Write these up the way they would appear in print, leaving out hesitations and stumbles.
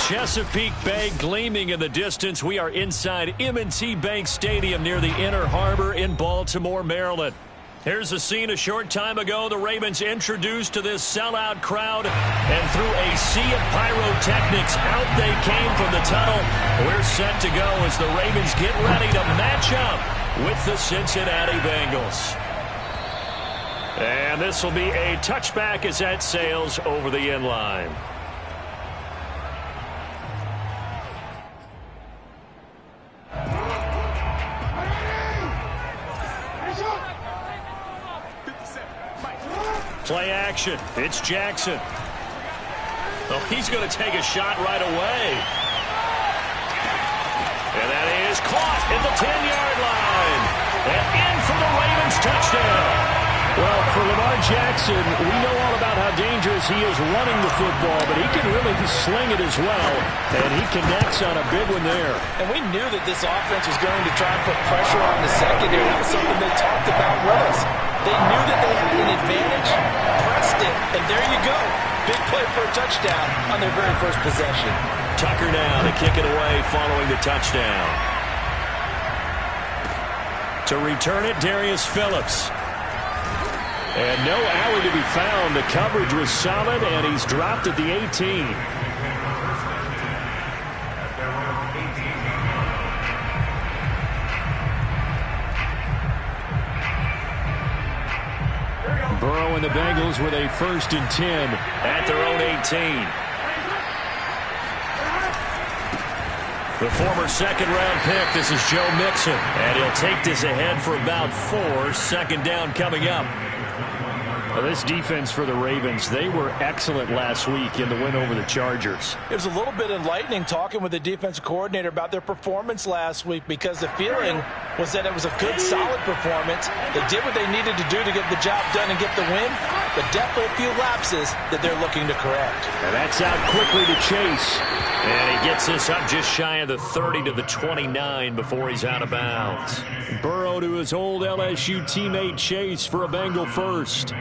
Chesapeake Bay gleaming in the distance. We are inside M&T Bank Stadium near the Inner Harbor in Baltimore, Maryland. Here's a scene a short time ago. The Ravens introduced to this sellout crowd, and through a sea of pyrotechnics, out they came from the tunnel. We're set to go as the Ravens get ready to match up with the Cincinnati Bengals. And this will be a touchback as that sails over the end line. Play action. It's Jackson. Oh, he's going to take a shot right away. And that is caught at the 10-yard line. And in for the Ravens touchdown. Well, for Lamar Jackson, we know all about how dangerous he is running the football, but he can really sling it as well, and he connects on a big one there. And we knew that this offense was going to try and put pressure on the secondary. That was something they talked about with us. They knew that they had an advantage, pressed it, and there you go. Big play for a touchdown on their very first possession. Tucker now to kick it away following the touchdown. To return it, Darius Phillips. And no alley to be found. The coverage was solid, and he's dropped at the 18. Burrow and the Bengals with a 1st and 10 at their own 18. The former second-round pick, this is Joe Mixon. And he'll take this ahead for about 4. 2nd down coming up. Well, this defense for the Ravens, they were excellent last week in the win over the Chargers. It was a little bit enlightening talking with the defensive coordinator about their performance last week, because the feeling was that it was a good, solid performance. They did what they needed to do to get the job done and get the win, but definitely a few lapses that they're looking to correct. And that's out quickly to Chase. And he gets this up just shy of the 30 to the 29 before he's out of bounds. Burrow to his old LSU teammate Chase for a Bengal first.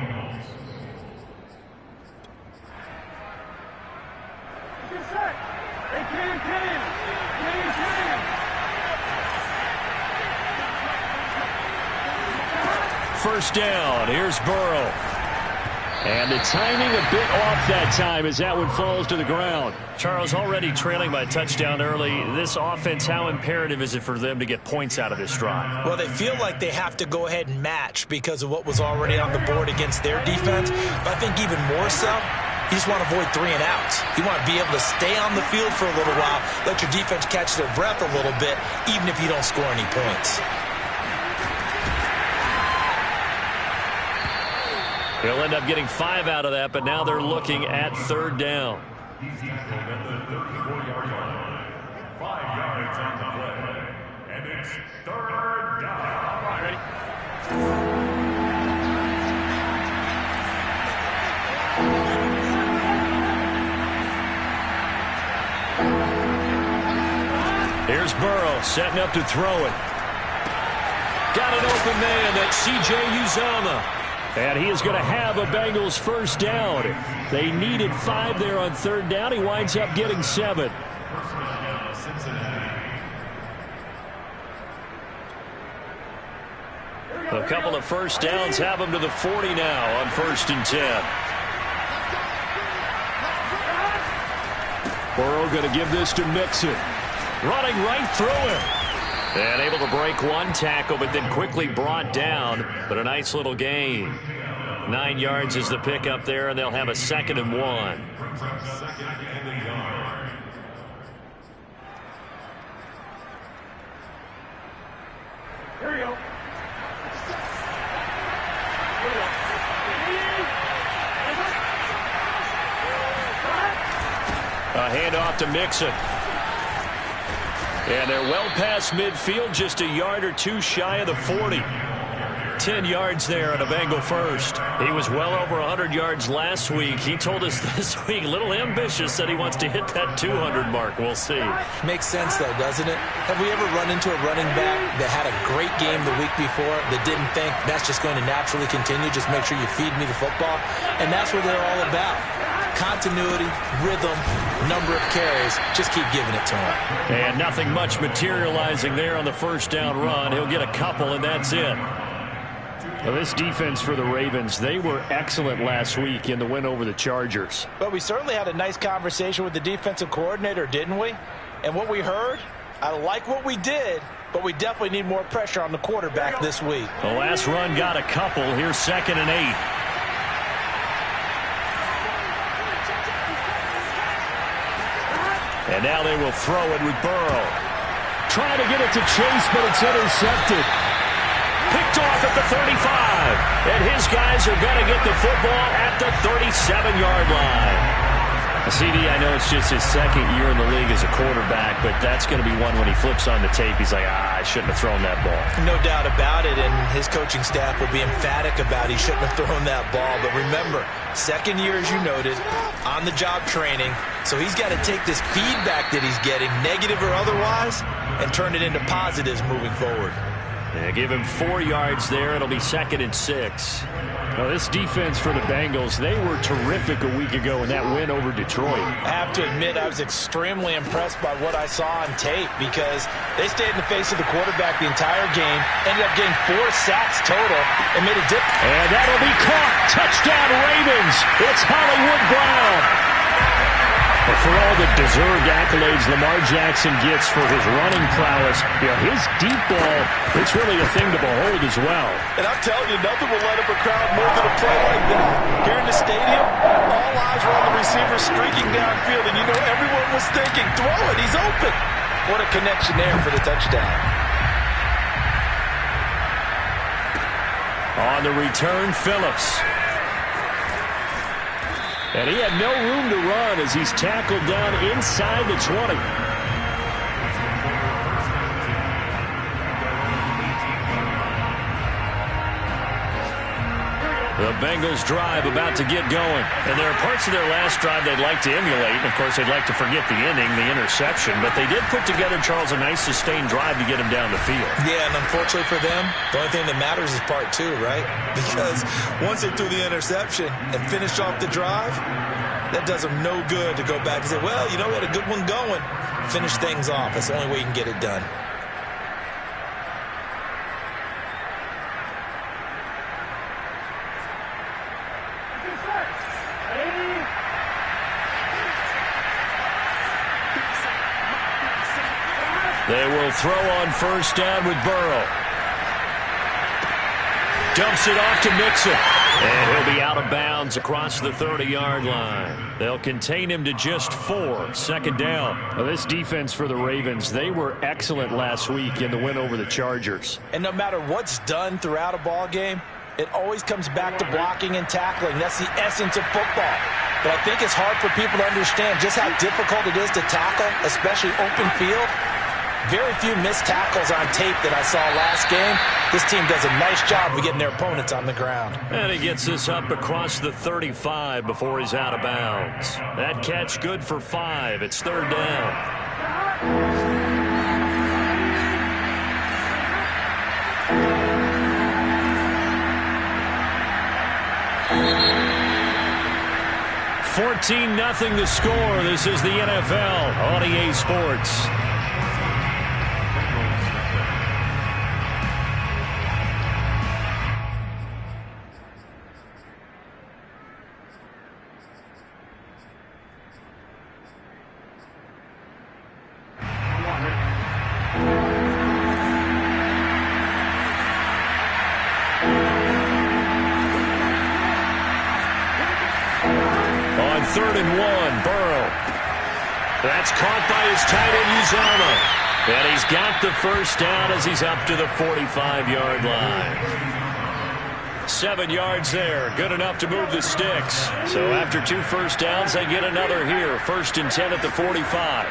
First down. Here's Burrow. And the timing a bit off that time as that one falls to the ground. Charles, already trailing by a touchdown early. This offense, how imperative is it for them to get points out of this drive? Well, they feel like they have to go ahead and match because of what was already on the board against their defense. But I think even more so, you just want to avoid 3 and outs. You want to be able to stay on the field for a little while, let your defense catch their breath a little bit, even if you don't score any points. They'll end up getting 5 out of that, but now they're looking at 3rd down. And it's 3rd down. All right, ready? Here's Burrow setting up to throw it. Got an open man. That's C.J. Uzomah. And he is going to have a Bengals 1st down. They needed 5 there on 3rd down. He winds up getting 7. A couple of 1st downs have him to the 40 now on 1st and 10. Burrow going to give this to Mixon. Running right through him. And able to break one tackle, but then quickly brought down. But a nice little gain. 9 yards is the pickup there, and they'll have a 2nd and 1. Here we go. A handoff to Mixon. And they're well past midfield, just a yard or 2 shy of the 40. 10 yards there on a Bengal first. He was well over 100 yards last week. He told us this week, a little ambitious, that he wants to hit that 200 mark. We'll see. Makes sense, though, doesn't it? Have we ever run into a running back that had a great game the week before that didn't think that's just going to naturally continue? Just make sure you feed me the football. And that's what they're all about. Continuity, rhythm, number of carries. Just keep giving it to him. And nothing much materializing there on the first down run. He'll get a couple, and that's it. Well, this defense for the Ravens, they were excellent last week in the win over the Chargers. But we certainly had a nice conversation with the defensive coordinator, didn't we? And what we heard, I like what we did, but we definitely need more pressure on the quarterback this week. The last run got a couple. Here's 2nd and 8. And now they will throw it with Burrow. Trying to get it to Chase, but it's intercepted. Picked off at the 35. And his guys are going to get the football at the 37-yard line. CD, I know it's just his 2nd year in the league as a quarterback, but that's going to be one when he flips on the tape. He's like, I shouldn't have thrown that ball. No doubt about it, and his coaching staff will be emphatic about he shouldn't have thrown that ball. But remember, 2nd year, as you noted, on-the-job training. So he's got to take this feedback that he's getting, negative or otherwise, and turn it into positives moving forward. Yeah, give him 4 yards there. It'll be 2nd and 6. Now, this defense for the Bengals, they were terrific a week ago in that win over Detroit. I have to admit, I was extremely impressed by what I saw on tape because they stayed in the face of the quarterback the entire game, ended up getting 4 sacks total, and made a dip. And that'll be caught. Touchdown, Ravens. It's Hollywood Brown. But for all the deserved accolades Lamar Jackson gets for his running prowess, his deep ball, it's really a thing to behold as well. And I'm telling you, nothing will light up a crowd more than a play like that. Here in the stadium, all eyes were on the receiver streaking downfield, and you know everyone was thinking, throw it, he's open. What a connection there for the touchdown. On the return, Phillips. And he had no room to run as he's tackled down inside the 20. The Bengals drive about to get going. And there are parts of their last drive they'd like to emulate. And of course, they'd like to forget the inning, the interception. But they did put together, Charles, a nice sustained drive to get him down the field. Yeah, and unfortunately for them, the only thing that matters is part 2, right? Because once they threw the interception and finished off the drive, that does them no good to go back and say, well, you know, we had a good one going. Finish things off. That's the only way you can get it done. They will throw on first down with Burrow. Dumps it off to Mixon. And he'll be out of bounds across the 30-yard line. They'll contain him to just 4. 2nd down. Well, this defense for the Ravens, they were excellent last week in the win over the Chargers. And no matter what's done throughout a ball game, it always comes back to blocking and tackling. That's the essence of football. But I think it's hard for people to understand just how difficult it is to tackle, especially open field. Very few missed tackles on tape that I saw last game. This team does a nice job of getting their opponents on the ground. And he gets this up across the 35 before he's out of bounds. That catch good for 5. It's 3rd down. 14-0 the score. This is the NFL on EA Sports. On 3rd and 1, Burrow. That's caught by his tight end, Uzomah. And he's got the first down as he's up to the 45-yard line. 7 yards there. Good enough to move the sticks. So after 2 first downs, they get another here. 1st and 10 at the 45.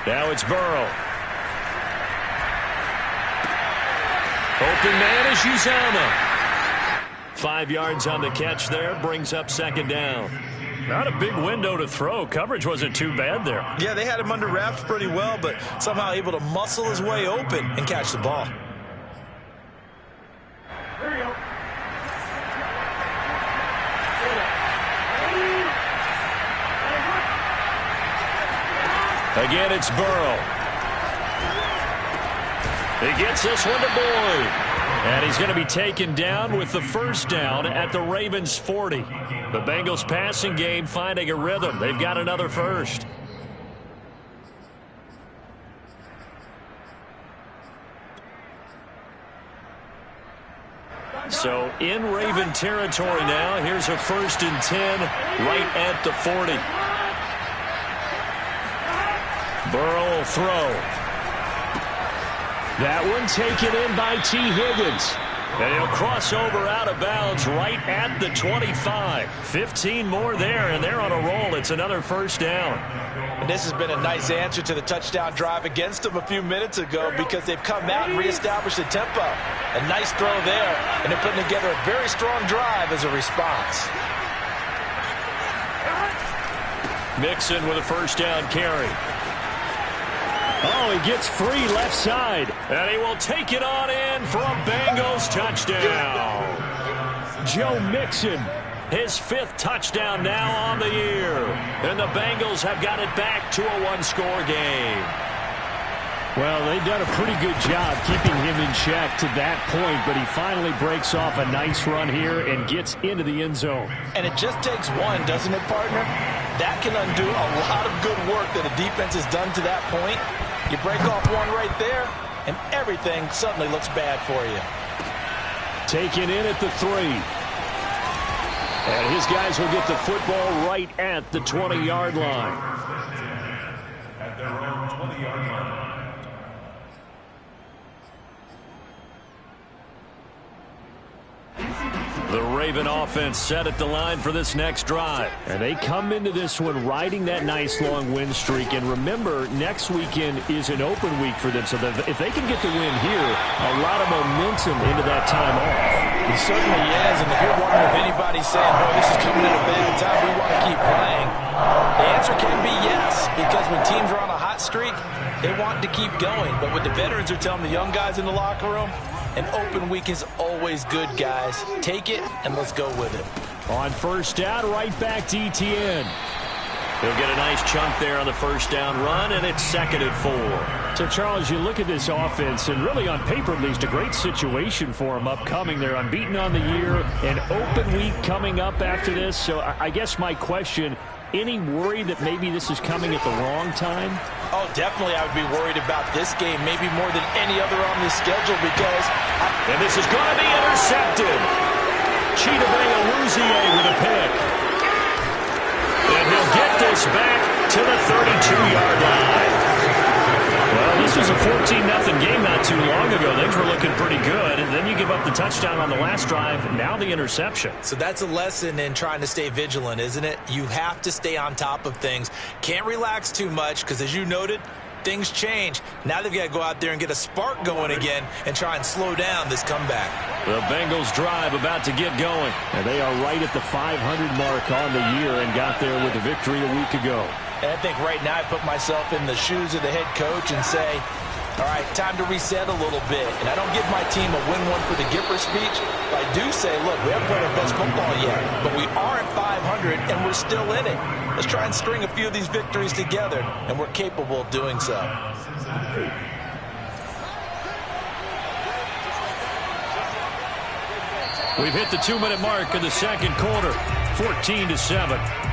Now it's Burrow. Open man is Uzomah. 5 yards on the catch there. Brings up 2nd down. Not a big window to throw. Coverage wasn't too bad there. Yeah, they had him under wraps pretty well, but somehow able to muscle his way open and catch the ball. There you go. Again, it's Burrow. He gets this one to Boyd. And he's going to be taken down with the first down at the Ravens 40. The Bengals passing game finding a rhythm. They've got another first. So in Raven territory now. Here's a 1st and 10 right at the 40. Burrow will throw. That one taken in by T. Higgins. And he'll cross over out of bounds right at the 25. 15 more there, and they're on a roll. It's another first down. And this has been a nice answer to the touchdown drive against them a few minutes ago because they've come out and reestablished the tempo. A nice throw there, and they're putting together a very strong drive as a response. Mixon with a first down carry. Oh, he gets free left side. And he will take it on in for a Bengals touchdown. Joe Mixon, his 5th touchdown now on the year. And the Bengals have got it back to a 1-score game. Well, they've done a pretty good job keeping him in check to that point, but he finally breaks off a nice run here and gets into the end zone. And it just takes one, doesn't it, partner? That can undo a lot of good work that a defense has done to that point. You break off one right there, and everything suddenly looks bad for you. Taken in at the 3. And his guys will get the football right at the 20-yard line. At their own 20-yard line. The Raven offense set at the line for this next drive. And they come into this one riding that nice long win streak. And remember, next weekend is an open week for them. So if they can get the win here, a lot of momentum into that time off. He certainly is. And if you're wondering if anybody's saying, boy, this is coming at a bad time, we want to keep playing, the answer can be yes. Because when teams are on a hot streak, they want to keep going. But what the veterans are telling the young guys in the locker room, an open week is always good, guys. Take it, and let's go with it. On first down, right back to Etienne. He'll get a nice chunk there on the first down run, and it's 2nd and 4. So, Charles, you look at this offense, and really on paper at least, a great situation for them upcoming. They're unbeaten on the year, an open week coming up after this. So I guess my question, any worry that maybe this is coming at the wrong time? Oh, definitely I would be worried about this game, maybe more than any other on this schedule because... And this is going to be intercepted. Chidobe Awuzie with a pick. And he'll get this back to the 32-yard line. Well, this was a 14-0 game not too long ago. Things were looking pretty good, and then you give up the touchdown on the last drive, now the interception. So that's a lesson in trying to stay vigilant, isn't it? You have to stay on top of things. Can't relax too much because, as you noted, things change. Now they've got to go out there and get a spark going again and try and slow down this comeback. The Bengals drive about to get going. And they are right at the 500 mark on the year and got there with a victory a week ago. And I think right now I put myself in the shoes of the head coach and say, all right, time to reset a little bit. And I don't give my team a win one for the Gipper speech. But I do say, look, we haven't played our best football yet, but we are at 500 and we're still in it. Let's try and string a few of these victories together, and we're capable of doing so. We've hit the 2-minute mark in the second quarter, 14-7.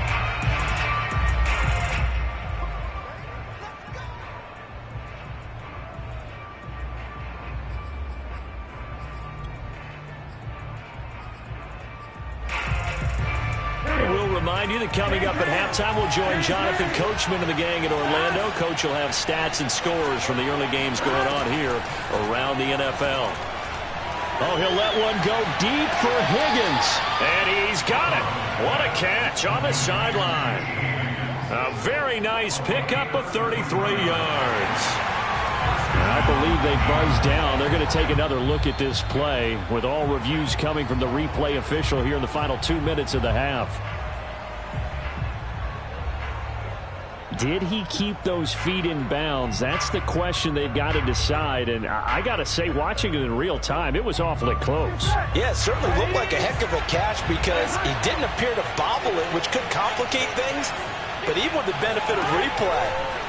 Remind you that coming up at halftime, we'll join Jonathan Coachman and the gang at Orlando. Coach will have stats and scores from the early games going on here around the NFL. Oh, he'll let one go deep for Higgins. And he's got it. What a catch on the sideline. A very nice pickup of 33 yards. I believe they buzzed down. They're going to take another look at this play with all reviews coming from the replay official here in the final 2 minutes of the half. did he keep those feet in bounds? That's the question they've got to decide. And I got to say, watching it in real time, it was awfully close. Yeah, it certainly looked like a heck of a catch because he didn't appear to bobble it, which could complicate things. But even with the benefit of replay,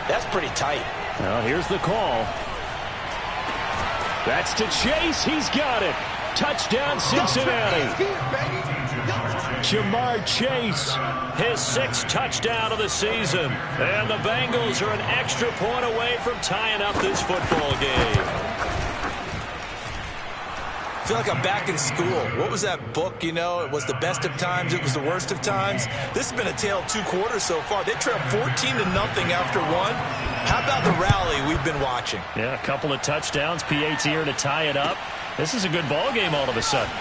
that's pretty tight. Well, here's the call. That's to Chase. He's got it. Touchdown, Cincinnati. Ja'Marr Chase, his 6th touchdown of the season. And the Bengals are an extra point away from tying up this football game. I feel like I'm back in school. What was that book, you know? It was the best of times. It was the worst of times. This has been a tale of 2 quarters so far. They trailed 14-0 after 1. How about the rally we've been watching? Yeah, a couple of touchdowns. PAT here to tie it up. This is a good ball game all of a sudden.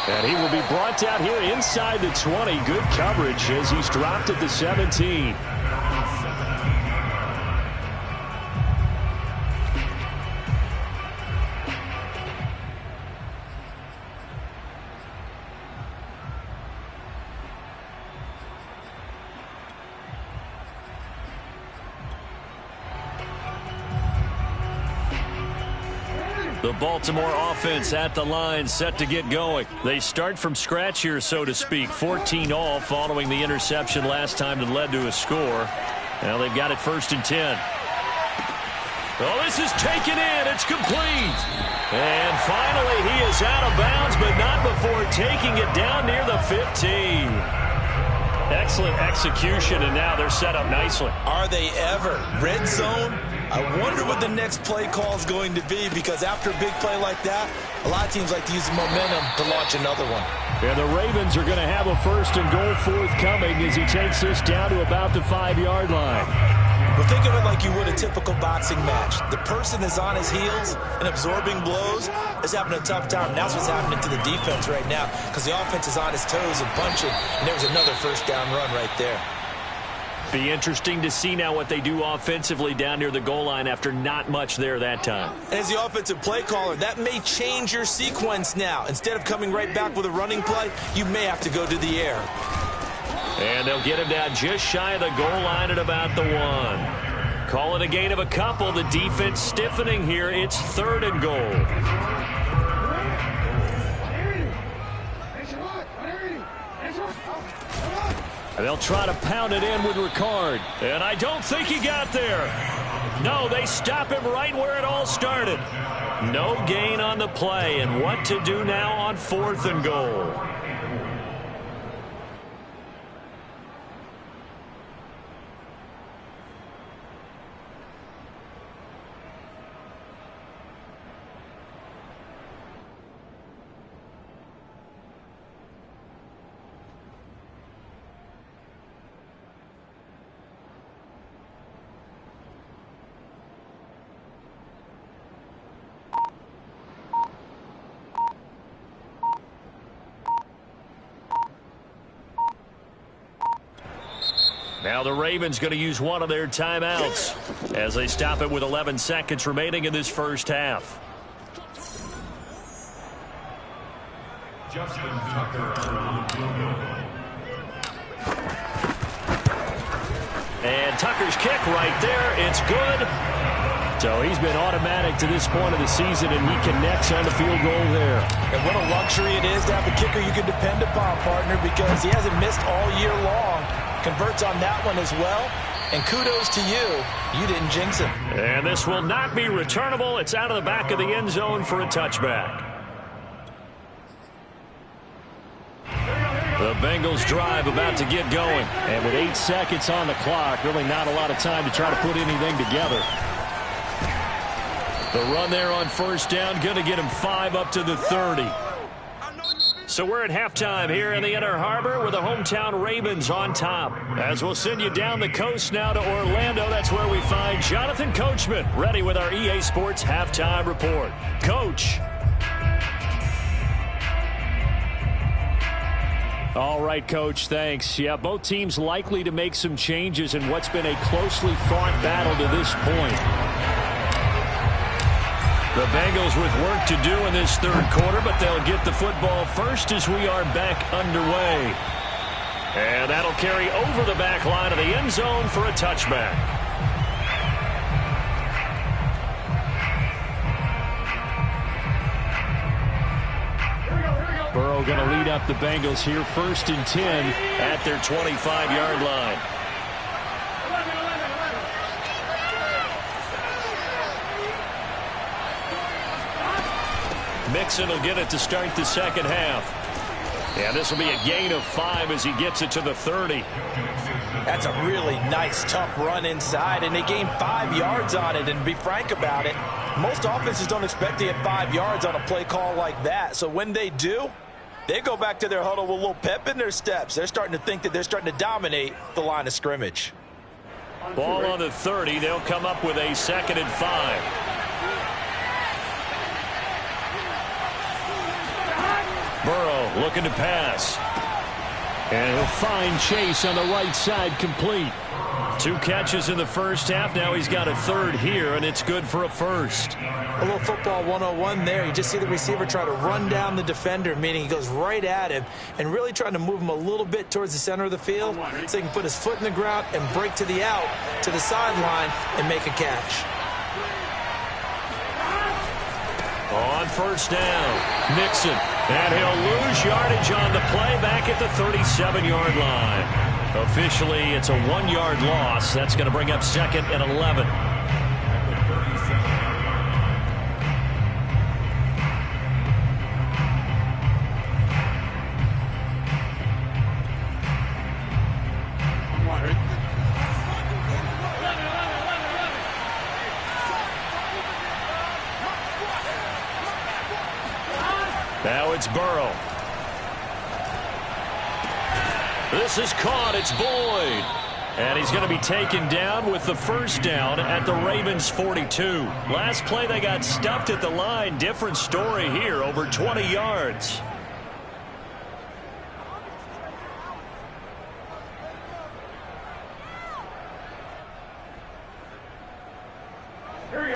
And he will be brought out here inside the 20. Good coverage as he's dropped at the 17. The Baltimore offense at the line, set to get going. They start from scratch here, so to speak. 14-all following the interception last time that led to a score. Now they've got it 1st and 10. Oh, this is taken in. It's complete. And finally, he is out of bounds, but not before taking it down near the 15. Excellent execution, and now they're set up nicely. Are they ever? Red zone? I wonder what the next play call is going to be, because after a big play like that, a lot of teams like to use the momentum to launch another one. And the Ravens are going to have a 1st and goal forthcoming as he takes this down to about the 5-yard line. Well, think of it like you would a typical boxing match. The person is on his heels and absorbing blows is having a tough time. And that's what's happening to the defense right now, because the offense is on his toes and punching, and there was another 1st down run right there. Be interesting to see now what they do offensively down near the goal line after not much there that time. As the offensive play caller, that may change your sequence now. Instead of coming right back with a running play, you may have to go to the air. And they'll get him down just shy of the goal line at about the 1. Call it a gain of a couple. The defense stiffening here. It's 3rd and goal. They'll try to pound it in with Ricard. And I don't think he got there. No, they stop him right where it all started. No gain on the play. And what to do now on 4th and goal? Now the Ravens going to use one of their timeouts as they stop it with 11 seconds remaining in this 1st half. Justin Tucker. And Tucker's kick right there. It's good. So he's been automatic to this point of the season, and he connects on the field goal there. And what a luxury it is to have a kicker you can depend upon, partner, because he hasn't missed all year long. Converts on that one as well. And kudos to you. You didn't jinx him. And this will not be returnable. It's out of the back of the end zone for a touchback. The Bengals drive about to get going. And with 8 seconds on the clock, really not a lot of time to try to put anything together. The run there on 1st down, going to get him 5 up to the 30. So we're at halftime here in the Inner Harbor with the hometown Ravens on top. As we'll send you down the coast now to Orlando, that's where we find Jonathan Coachman ready with our EA Sports halftime report. Coach. All right, Coach, thanks. Yeah, both teams likely to make some changes in what's been a closely fought battle to this point. The Bengals with work to do in this 3rd quarter, but they'll get the football first as we are back underway. And that'll carry over the back line of the end zone for a touchback. Burrow going to lead up the Bengals here, 1st and 10 at their 25-yard line. Mixon will get it to start the second half. Yeah, this will be a gain of 5 as he gets it to the 30. That's a really nice, tough run inside, and they gained 5 yards on it. And to be frank about it, most offenses don't expect to get 5 yards on a play call like that. So when they do, they go back to their huddle with a little pep in their steps. They're starting to think that they're starting to dominate the line of scrimmage. Ball on the 30. They'll come up with a 2nd and 5. Burrow looking to pass. And he'll find Chase on the right side, complete. 2 catches in the first half. Now he's got a 3rd here, and it's good for a 1st. A little football 101 there. You just see the receiver try to run down the defender, meaning he goes right at him and really trying to move him a little bit towards the center of the field so he can put his foot in the ground and break to the out, to the sideline, and make a catch. On 1st down, Mixon. And he'll lose yardage on the play back at the 37-yard line. Officially, it's a 1-yard loss. That's going to bring up 2nd and 11. Now it's Burrow. This is caught. It's Boyd. And he's going to be taken down with the 1st down at the Ravens' 42. Last play they got stuffed at the line. Different story here, over 20 yards.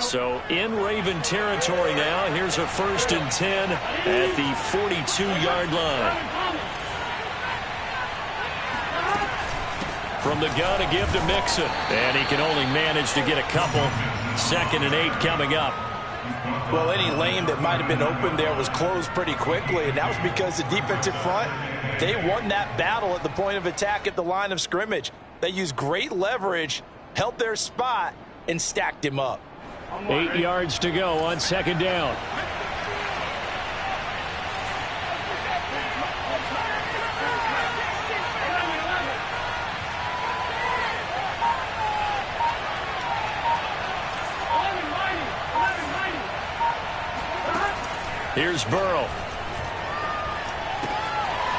So in Raven territory now. Here's a 1st and 10 at the 42-yard line. From the gun to give to Mixon. And he can only manage to get a couple. 2nd and 8 coming up. Well, any lane that might have been open there was closed pretty quickly, and that was because the defensive front, they won that battle at the point of attack at the line of scrimmage. They used great leverage, held their spot, and stacked him up. 8 yards to go on 2nd down. Here's Burrow.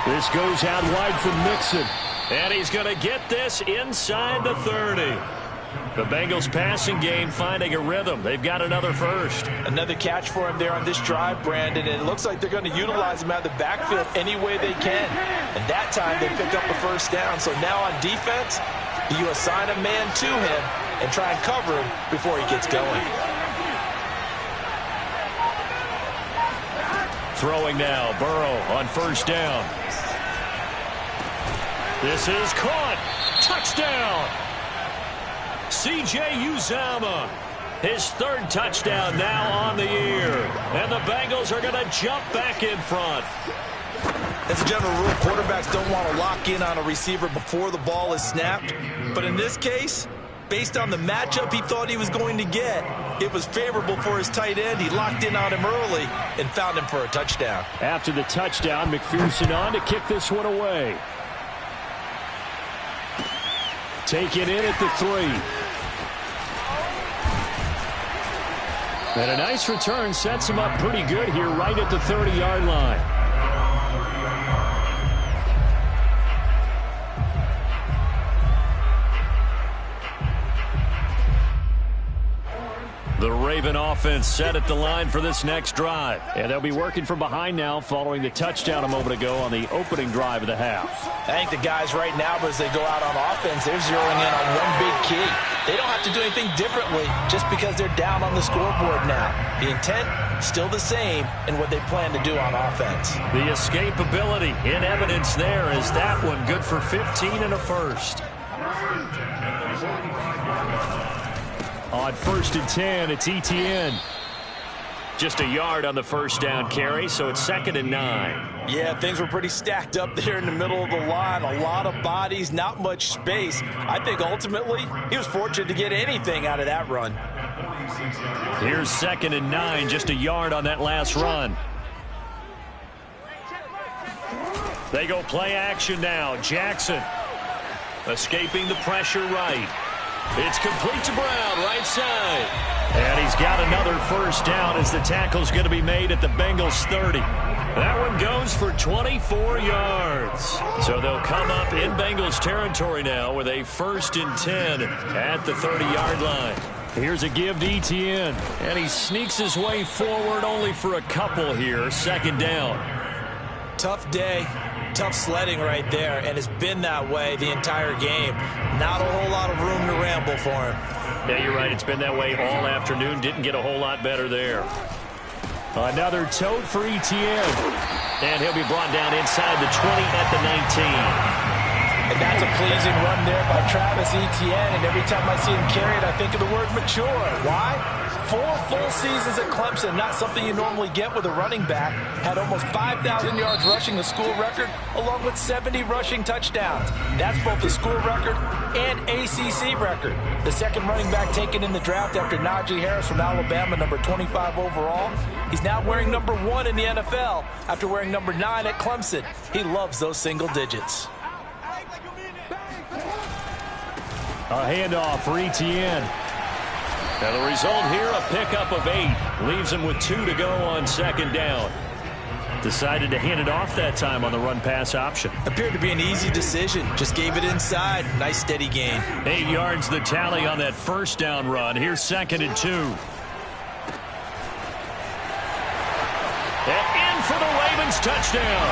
This goes out wide from Mixon. And he's going to get this inside the 30. The Bengals passing game finding a rhythm. They've got another 1st. Another catch for him there on this drive, Brandon, and it looks like they're going to utilize him out of the backfield any way they can. And that time they pick up a 1st down. So now on defense, you assign a man to him and try and cover him before he gets going. Throwing now, Burrow on 1st down. This is caught. Touchdown. C.J. Uzomah, his 3rd touchdown now on the year. And the Bengals are going to jump back in front. As a general rule, quarterbacks don't want to lock in on a receiver before the ball is snapped. But in this case, based on the matchup he thought he was going to get, it was favorable for his tight end. He locked in on him early and found him for a touchdown. After the touchdown, McPherson on to kick this one away. Take it in at the 3. And a nice return sets him up pretty good here right at the 30-yard line. The Raven offense set at the line for this next drive. And they'll be working from behind now following the touchdown a moment ago on the opening drive of the half. I think the guys right now, as they go out on offense, they're zeroing in on one big key. They don't have to do anything differently just because they're down on the scoreboard now. The intent, still the same in what they plan to do on offense. The escapability in evidence there is that one good for 15 and a first. On 1st and 10, it's Etienne. Just a yard on the first down carry, so it's 2nd and 9. Yeah, things were pretty stacked up there in the middle of the line. A lot of bodies, not much space. I think ultimately he was fortunate to get anything out of that run. Here's 2nd and 9, just a yard on that last run. They go play action now. Jackson escaping the pressure right. It's complete to Brown, right side. And he's got another first down as the tackle's going to be made at the Bengals 30. That one goes for 24 yards. So they'll come up in Bengals territory now with a 1st and 10 at the 30-yard line. Here's a give to Etienne. And he sneaks his way forward only for a couple here. 2nd down. Tough day. Tough sledding right there, and it's been that way the entire game. Not a whole lot of room to ramble for him. Yeah, you're right. It's been that way all afternoon. Didn't get a whole lot better there. Another tote for Etienne. And he'll be brought down inside the 20 at the 19. And that's a pleasing run there by Travis Etienne, and every time I see him carry it, I think of the word mature. Why? 4 full seasons at Clemson, not something you normally get with a running back. Had almost 5,000 yards rushing, the school record, along with 70 rushing touchdowns. That's both the school record and ACC record. The second running back taken in the draft after Najee Harris from Alabama, number 25 overall. He's now wearing number 1 in the NFL after wearing number 9 at Clemson. He loves those single digits. A handoff for Etienne. And the result here, a pickup of 8. Leaves him with 2 to go on 2nd down. Decided to hand it off that time on the run-pass option. Appeared to be an easy decision. Just gave it inside. Nice steady gain. 8 yards the tally on that first down run. Here's 2nd and 2. And in for the Ravens touchdown.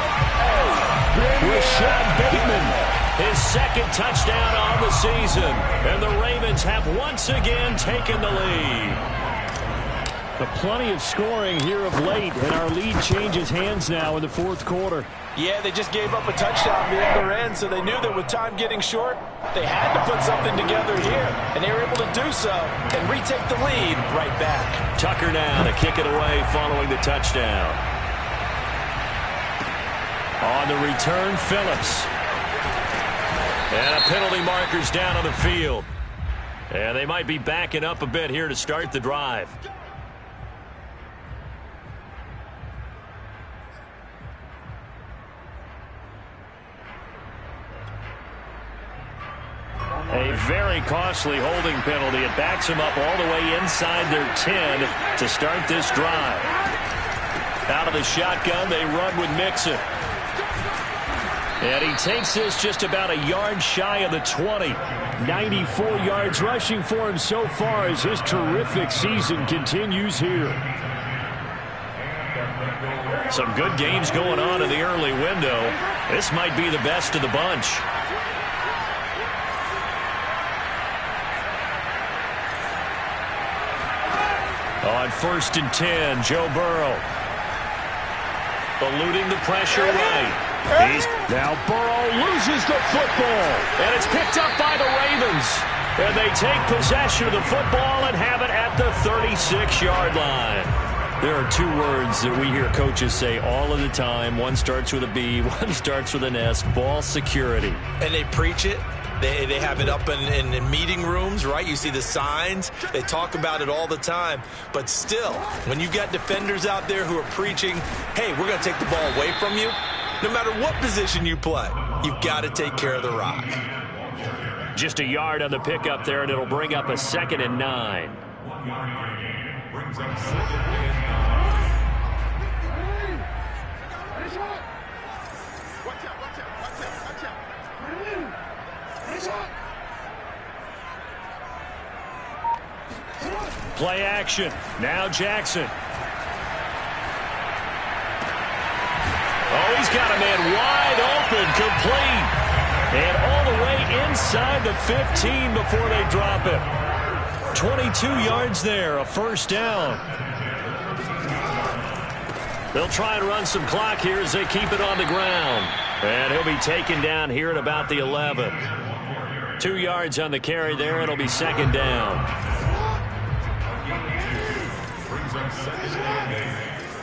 Rashad Bateman. His 2nd touchdown on the season. And the Ravens have once again taken the lead. Plenty of scoring here of late, and our lead changes hands now in the 4th quarter. Yeah, they just gave up a touchdown at the other end, so they knew that with time getting short, they had to put something together here. And they were able to do so and retake the lead right back. Tucker now to kick it away following the touchdown. On the return, Phillips. And a penalty marker's down on the field. And they might be backing up a bit here to start the drive. A very costly holding penalty. It backs them up all the way inside their 10 to start this drive. Out of the shotgun, they run with Mixon. And he takes this just about a yard shy of the 20. 94 yards rushing for him so far as his terrific season continues here. Some good games going on in the early window. This might be the best of the bunch. On 1st and 10, Joe Burrow. Eluding the pressure right. Now Burrow loses the football. And it's picked up by the Ravens. And they take possession of the football and have it at the 36-yard line. There are 2 words that we hear coaches say all of the time. One starts with a B, one starts with an S. Ball security. And they preach it. They have it up in meeting rooms, right? You see the signs. They talk about it all the time. But still, when you've got defenders out there who are preaching, hey, we're going to take the ball away from you, no matter what position you play, you've got to take care of the rock. Just a yard on the pickup there, and it'll bring up a 2nd and 9. 1 yard gain brings up 2nd and 9. Play action. Now Jackson. Oh, he's got a man wide open, complete. And all the way inside the 15 before they drop it. 22 yards there, a first down. They'll try and run some clock here as they keep it on the ground. And he'll be taken down here at about the 11. 2 yards on the carry there. It'll be second down. Brings up second down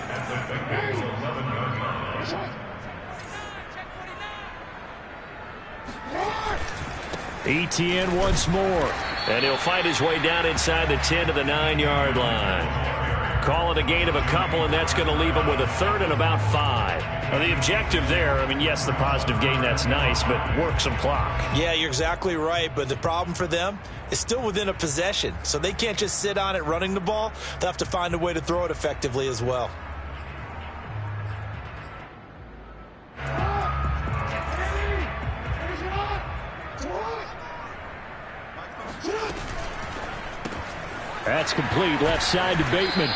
at the Bengals 11-yard line. ETN once more. And he'll fight his way down inside the 10 to the 9-yard line. Call it a gain of a couple, and that's going to leave him with a third and about 5. Now, the objective there, I mean, yes, the positive gain, that's nice, but work some clock. Yeah, you're exactly right, but the problem for them is still within a possession, so they can't just sit on it running the ball. They'll have to find a way to throw it effectively as well. That's complete, left side to Bateman.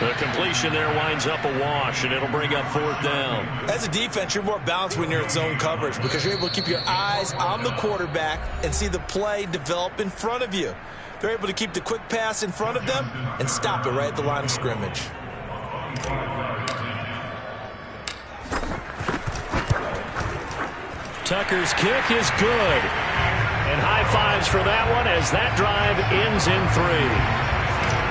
The completion there winds up a wash, and it'll bring up fourth down. As a defense, you're more balanced when you're in zone coverage because you're able to keep your eyes on the quarterback and see the play develop in front of you. They're able to keep the quick pass in front of them and stop it right at the line of scrimmage. Tucker's kick is good. And high fives for that one as that drive ends in 3.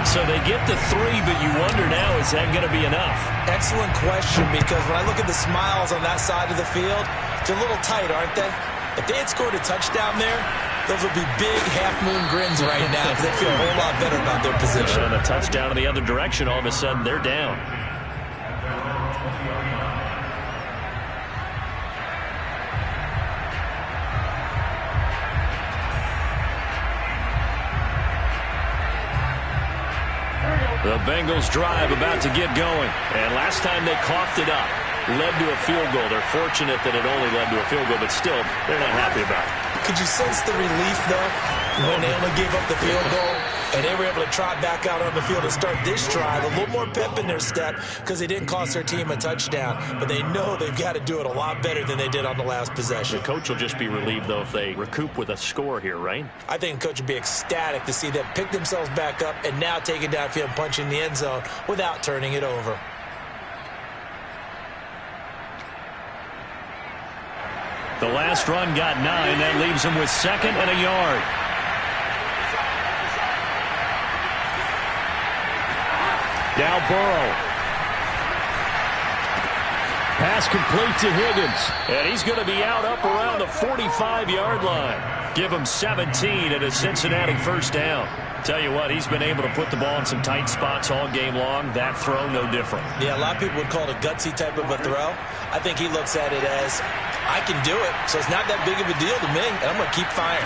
So they get the 3, but you wonder now, is that going to be enough? Excellent question, because when I look at the smiles on that side of the field, they're a little tight, aren't they? If they had scored a touchdown there, those would be big half-moon grins right now because they feel a whole lot better about their position. And a touchdown in the other direction, all of a sudden they're down. The Bengals drive about to get going. And last time they coughed it up, led to a field goal. They're fortunate that it only led to a field goal, but still, they're not happy about it. Could you sense the relief, though, when they only gave up the field goal and they were able to trot back out on the field and start this drive? A little more pep in their step because they didn't cost their team a touchdown, but they know they've got to do it a lot better than they did on the last possession. The coach will just be relieved, though, if they recoup with a score here, right? I think the coach would be ecstatic to see them pick themselves back up and now take it downfield and punch in the end zone without turning it over. The last run got 9. That leaves them with second and a yard. Now Burrow. Pass complete to Higgins. And he's going to be out up around the 45-yard line. Give him 17 at a Cincinnati first down. Tell you what, he's been able to put the ball in some tight spots all game long. That throw, no different. Yeah, a lot of people would call it a gutsy type of a throw. I think he looks at it as, I can do it, so it's not that big of a deal to me, and I'm going to keep firing.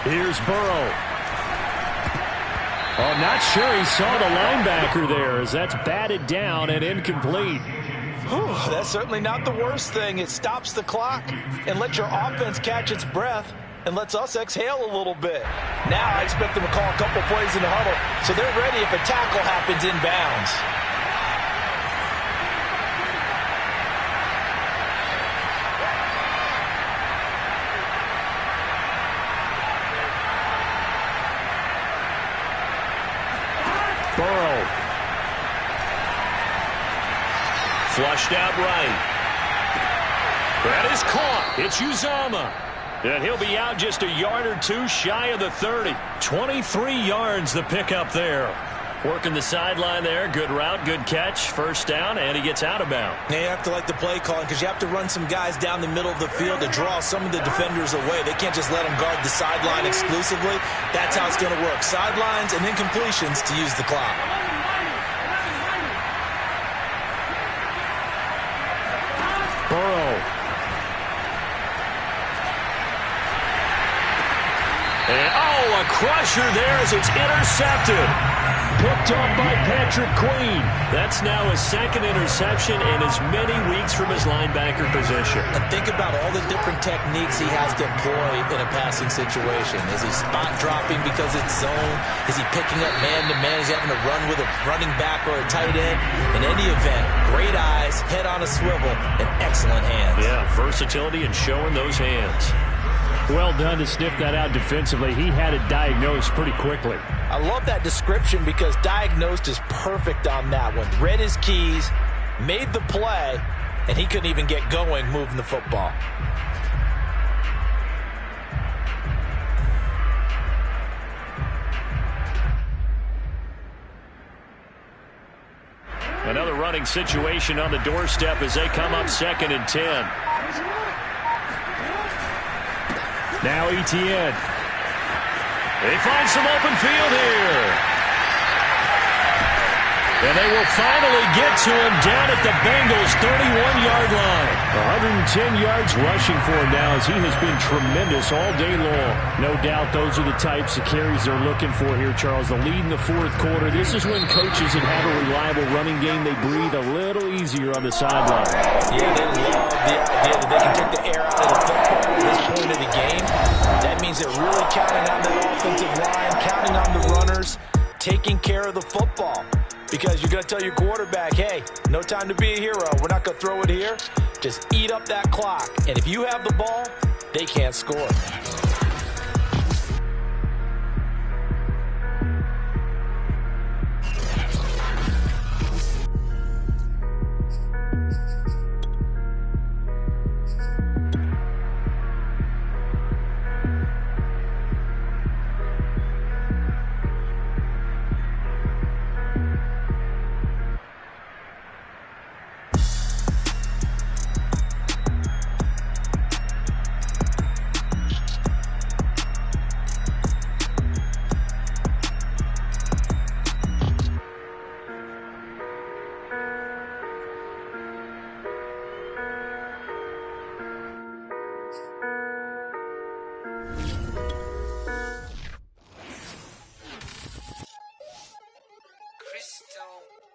Here's Burrow. Oh, not sure he saw the linebacker there as that's batted down and incomplete. Whew, that's certainly not the worst thing. It stops the clock and lets your offense catch its breath and lets us exhale a little bit. Now I expect them to call a couple plays in the huddle so they're ready if a tackle happens inbounds. Burrow. Flushed out right. That is caught. It's Uzomah. And he'll be out just a yard or two shy of the 30. 23 yards the pickup there. Working the sideline there. Good route, good catch. First down, and he gets out of bounds. Now you have to like the play calling because you have to run some guys down the middle of the field to draw some of the defenders away. They can't just let them guard the sideline exclusively. That's how it's going to work. Sidelines and then completions to use the clock. Burrow. And, oh, a crusher there as it's intercepted. Picked off by Patrick Queen. That's now his second interception in as many weeks from his linebacker position. And think about all the different techniques he has to employ in a passing situation. Is he spot dropping because it's zone? Is he picking up man-to-man? Is he having to run with a running back or a tight end? In any event, great eyes, head on a swivel, and excellent hands. Yeah, versatility and showing those hands. Well done to sniff that out defensively. He had it diagnosed pretty quickly. I love that description because diagnosed is perfect on that one. Read his keys, made the play, and he couldn't even get going moving the football. Another running situation on the doorstep as they come up 2nd and 10. Now Etienne. They find some open field here. And they will finally get to him down at the Bengals' 31-yard line. 110 yards rushing for him now as he has been tremendous all day long. No doubt those are the types of carries they're looking for here, Charles. The lead in the fourth quarter. This is when coaches that have a reliable running game, they breathe a little easier on the sideline. Yeah, they love the idea that they can take the air out of the football at this point of the game. That means they're really counting on that offensive line, counting on the runners, taking care of the football. Because you're going to tell your quarterback, hey, no time to be a hero. We're not going to throw it here. Just eat up that clock. And if you have the ball, they can't score. Crystal